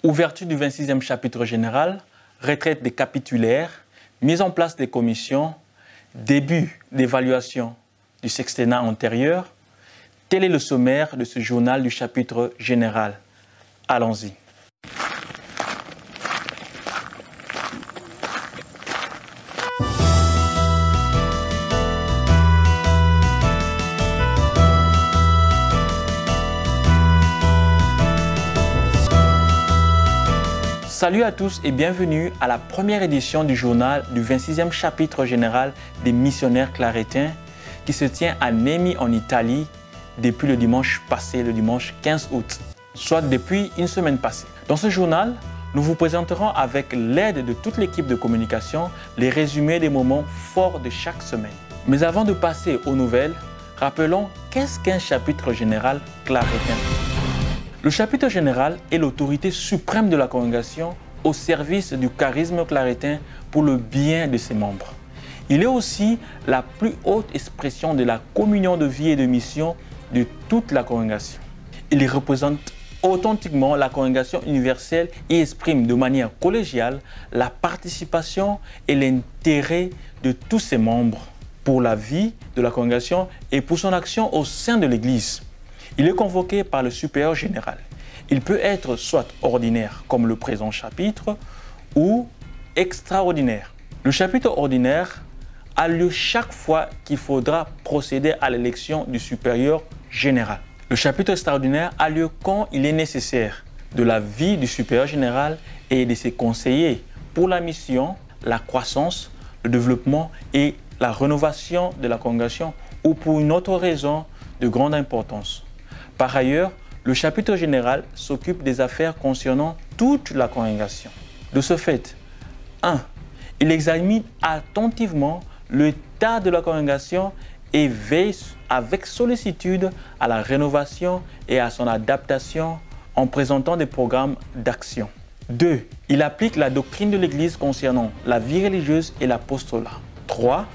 Ouverture du 26e chapitre général, retraite des capitulaires, mise en place des commissions, début d'évaluation du sextennat antérieur. Tel est le sommaire de ce journal du chapitre général. Allons-y. Salut à tous et bienvenue à la première édition du journal du 26e chapitre général des missionnaires clarétiens qui se tient à Nemi en Italie depuis le dimanche passé, le dimanche 15 août, soit depuis une semaine passée. Dans ce journal, nous vous présenterons avec l'aide de toute l'équipe de communication les résumés des moments forts de chaque semaine. Mais avant de passer aux nouvelles, rappelons qu'est-ce qu'un chapitre général clarétien. Le chapitre général est l'autorité suprême de la congrégation au service du charisme clarétin pour le bien de ses membres. Il est aussi la plus haute expression de la communion de vie et de mission de toute la congrégation. Il représente authentiquement la congrégation universelle et exprime de manière collégiale la participation et l'intérêt de tous ses membres pour la vie de la congrégation et pour son action au sein de l'Église. Il est convoqué par le supérieur général. Il peut être soit ordinaire, comme le présent chapitre, ou extraordinaire. Le chapitre ordinaire a lieu chaque fois qu'il faudra procéder à l'élection du supérieur général. Le chapitre extraordinaire a lieu quand il est nécessaire de la vie du supérieur général et de ses conseillers pour la mission, la croissance, le développement et la rénovation de la congrégation ou pour une autre raison de grande importance. Par ailleurs, le chapitre général s'occupe des affaires concernant toute la congrégation. De ce fait, 1. Il examine attentivement l'état de la congrégation et veille avec sollicitude à la rénovation et à son adaptation en présentant des programmes d'action. 2. Il applique la doctrine de l'Église concernant la vie religieuse et l'apostolat. 3.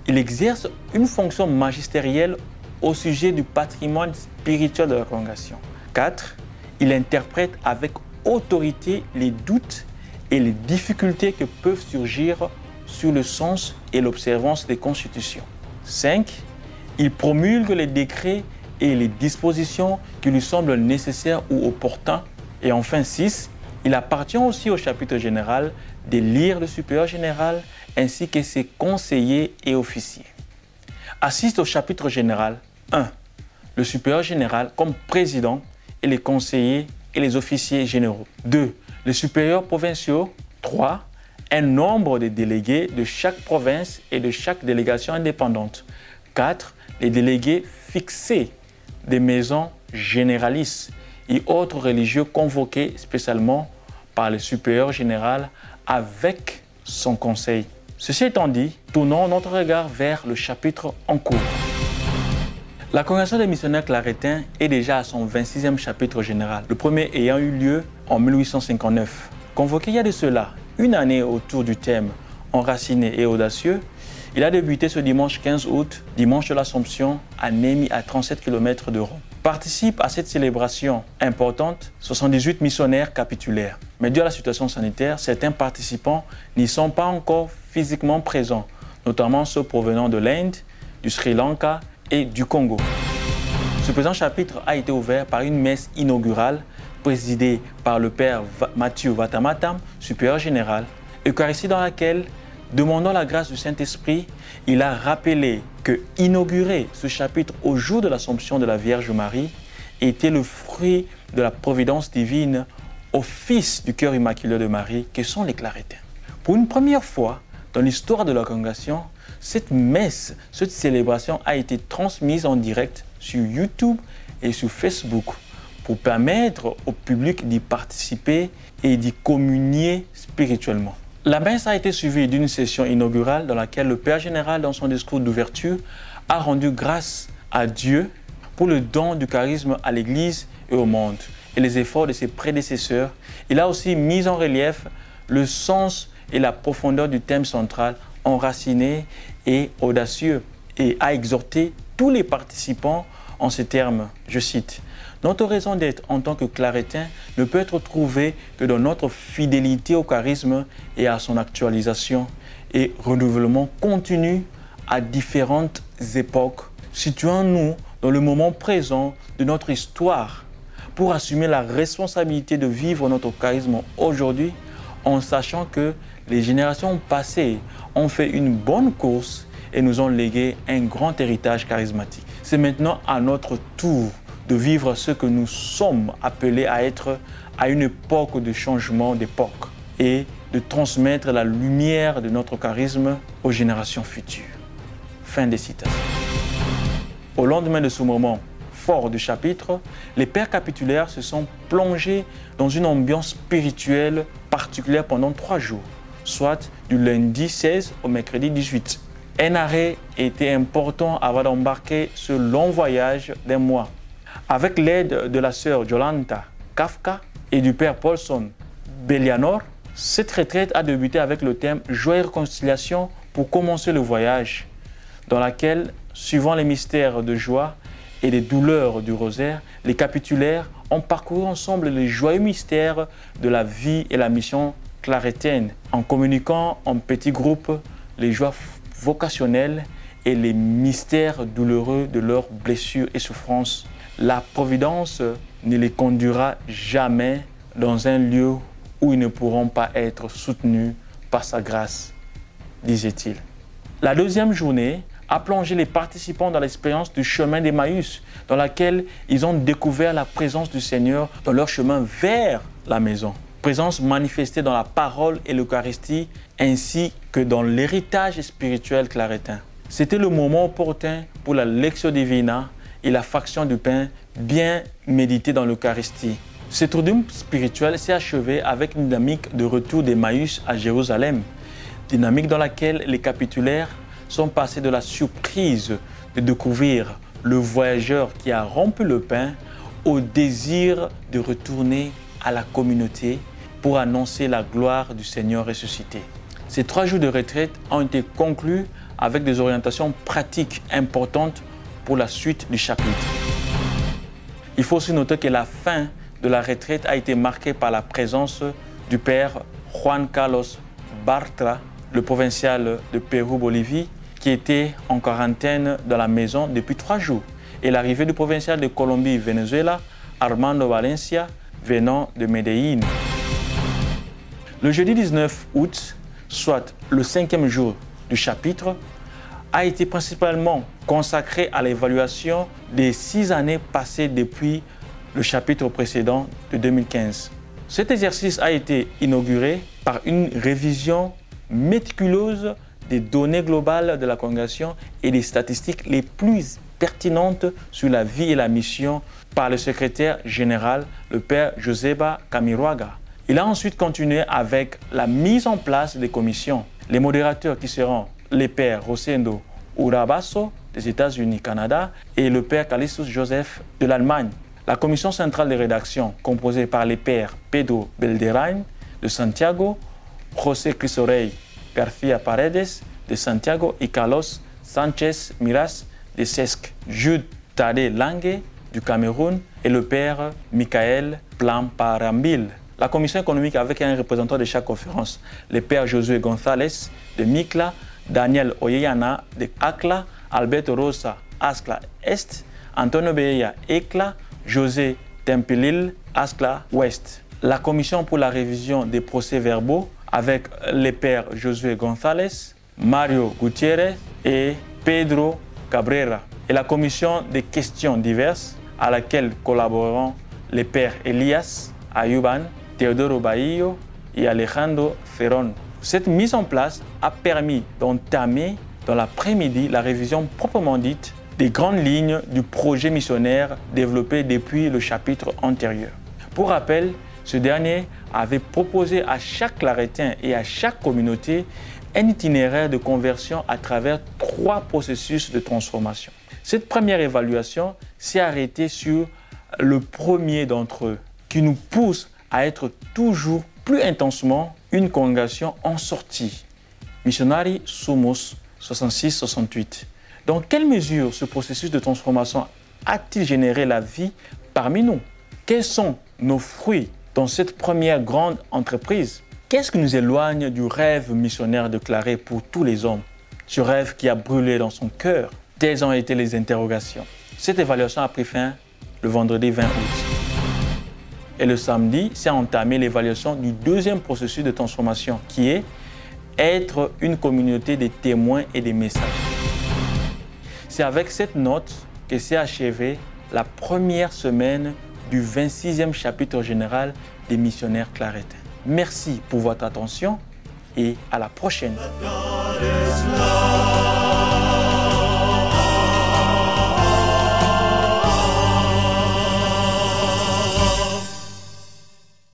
Il exerce une fonction magistérielle au sujet du patrimoine spirituel de la congrégation. 4. Il interprète avec autorité les doutes et les difficultés que peuvent surgir sur le sens et l'observance des constitutions. 5. Il promulgue les décrets et les dispositions qui lui semblent nécessaires ou opportuns. Et enfin 6. Il appartient aussi au chapitre général d'élire le supérieur général ainsi que ses conseillers et officiers. Assiste au chapitre général 1. Le supérieur général comme président et les conseillers et les officiers généraux. 2. Les supérieurs provinciaux. 3. Un nombre de délégués de chaque province et de chaque délégation indépendante. 4. Les délégués fixés des maisons généralistes et autres religieux convoqués spécialement par le supérieur général avec son conseil. Ceci étant dit, tournons notre regard vers le chapitre en cours. La congrégation des missionnaires clarétiens est déjà à son 26e chapitre général, le premier ayant eu lieu en 1859. Convoqué il y a de cela une année autour du thème « Enraciné et audacieux », il a débuté ce dimanche 15 août, dimanche de l'Assomption, à Nemi, à 37 km de Rome. Participent à cette célébration importante 78 missionnaires capitulaires. Mais dû à la situation sanitaire, certains participants n'y sont pas encore physiquement présents, notamment ceux provenant de l'Inde, du Sri Lanka et du Congo. Ce présent chapitre a été ouvert par une messe inaugurale présidée par le père Mathieu Vatamatam, supérieur général, Eucharistie dans laquelle, demandant la grâce du Saint-Esprit, il a rappelé que inaugurer ce chapitre au jour de l'Assomption de la Vierge Marie était le fruit de la providence divine au Fils du cœur immaculé de Marie, que sont les clarétiens. Pour une première fois dans l'histoire de la congrégation, cette messe, cette célébration a été transmise en direct sur YouTube et sur Facebook pour permettre au public d'y participer et d'y communier spirituellement. La messe a été suivie d'une session inaugurale dans laquelle le Père général, dans son discours d'ouverture, a rendu grâce à Dieu pour le don du charisme à l'Église et au monde et les efforts de ses prédécesseurs. Il a aussi mis en relief le sens et la profondeur du thème central enraciné et audacieux et a exhorté tous les participants en ces termes, je cite, Notre raison d'être en tant que clarétin ne peut être trouvée que dans notre fidélité au charisme et à son actualisation et renouvellement continu à différentes époques, situant-nous dans le moment présent de notre histoire pour assumer la responsabilité de vivre notre charisme aujourd'hui en sachant que les générations passées ont fait une bonne course et nous ont légué un grand héritage charismatique. C'est maintenant à notre tour de vivre ce que nous sommes appelés à être à une époque de changement d'époque et de transmettre la lumière de notre charisme aux générations futures. Fin des citations. Au lendemain de ce moment fort du chapitre, les pères capitulaires se sont plongés dans une ambiance spirituelle particulière pendant 3 jours, soit du lundi 16 au mercredi 18. Un arrêt était important avant d'embarquer ce long voyage d'un mois. Avec l'aide de la sœur Jolanta Kafka et du père Paulson Bellianor, cette retraite a débuté avec le thème « Joie et réconciliation » pour commencer le voyage, dans laquelle, suivant les mystères de joie et les douleurs du rosaire, les capitulaires ont parcouru ensemble les joyeux mystères de la vie et la mission clarétienne, en communiquant en petits groupes les joies vocationnelles et les mystères douloureux de leurs blessures et souffrances. La providence ne les conduira jamais dans un lieu où ils ne pourront pas être soutenus par sa grâce, disait-il. La deuxième journée a plongé les participants dans l'expérience du chemin d'Emmaüs, dans laquelle ils ont découvert la présence du Seigneur dans leur chemin vers la maison. Présence manifestée dans la parole et l'Eucharistie, ainsi que dans l'héritage spirituel clarétin. C'était le moment opportun pour la Lectio Divina et la fraction du pain bien méditée dans l'Eucharistie. Ce triduum spirituel s'est achevé avec une dynamique de retour d'Emmaüs à Jérusalem, dynamique dans laquelle les capitulaires sont passés de la surprise de découvrir le voyageur qui a rompu le pain au désir de retourner à la communauté pour annoncer la gloire du Seigneur ressuscité. Ces 3 jours de retraite ont été conclus avec des orientations pratiques importantes pour la suite du chapitre. Il faut aussi noter que la fin de la retraite a été marquée par la présence du père Juan Carlos Bartra, le provincial de Pérou-Bolivie, qui était en quarantaine dans la maison depuis 3 jours, et l'arrivée du provincial de Colombie-Venezuela, Armando Valencia, venant de Medellín. Le jeudi 19 août, soit le 5e jour du chapitre, a été principalement consacré à l'évaluation des 6 années passées depuis le chapitre précédent de 2015. Cet exercice a été inauguré par une révision méticuleuse des données globales de la congrégation et des statistiques les plus pertinentes sur la vie et la mission par le secrétaire général, le père Joseba Camiroaga. Il a ensuite continué avec la mise en place des commissions. Les modérateurs qui seront les pères Rosendo Urabasso des États-Unis, Canada et le père Callistus Joseph de l'Allemagne. La commission centrale de rédaction, composée par les pères Pedro Belderain de Santiago, José Crisorey García Paredes de Santiago et Carlos Sánchez Miras de Sesc, Jude Tade Lange du Cameroun et le père Michael Plamparambil. La commission économique avec un représentant de chaque conférence, le père Josué González de Micla, Daniel Oyeyana de Acla, Alberto Rosa Ascla Est, Antonio Beya Ecla, José Tempelil Ascla Ouest. La commission pour la révision des procès-verbaux avec les pères Josué González, Mario Gutiérrez et Pedro Cabrera. Et la commission des questions diverses à laquelle collaboreront les pères Elias Ayuban, Teodoro Baillo et Alejandro Ferron. Cette mise en place a permis d'entamer dans l'après-midi la révision proprement dite des grandes lignes du projet missionnaire développé depuis le chapitre antérieur. Pour rappel, ce dernier avait proposé à chaque clarétin et à chaque communauté un itinéraire de conversion à travers 3 processus de transformation. Cette première évaluation s'est arrêtée sur le premier d'entre eux, qui nous pousse à être toujours plus intensément une congrégation en sortie. Missionari Sumus 66-68. Dans quelle mesure ce processus de transformation a-t-il généré la vie parmi nous? Quels sont nos fruits dans cette première grande entreprise? Qu'est-ce qui nous éloigne du rêve missionnaire déclaré pour tous les hommes? Ce rêve qui a brûlé dans son cœur. Telles ont été les interrogations. Cette évaluation a pris fin le vendredi 20 août. Et le samedi, s'est entamée l'évaluation du deuxième processus de transformation qui est être une communauté de témoins et de messages. C'est avec cette note que s'est achevée la première semaine du 26e chapitre général des missionnaires claretins. Merci pour votre attention et à la prochaine.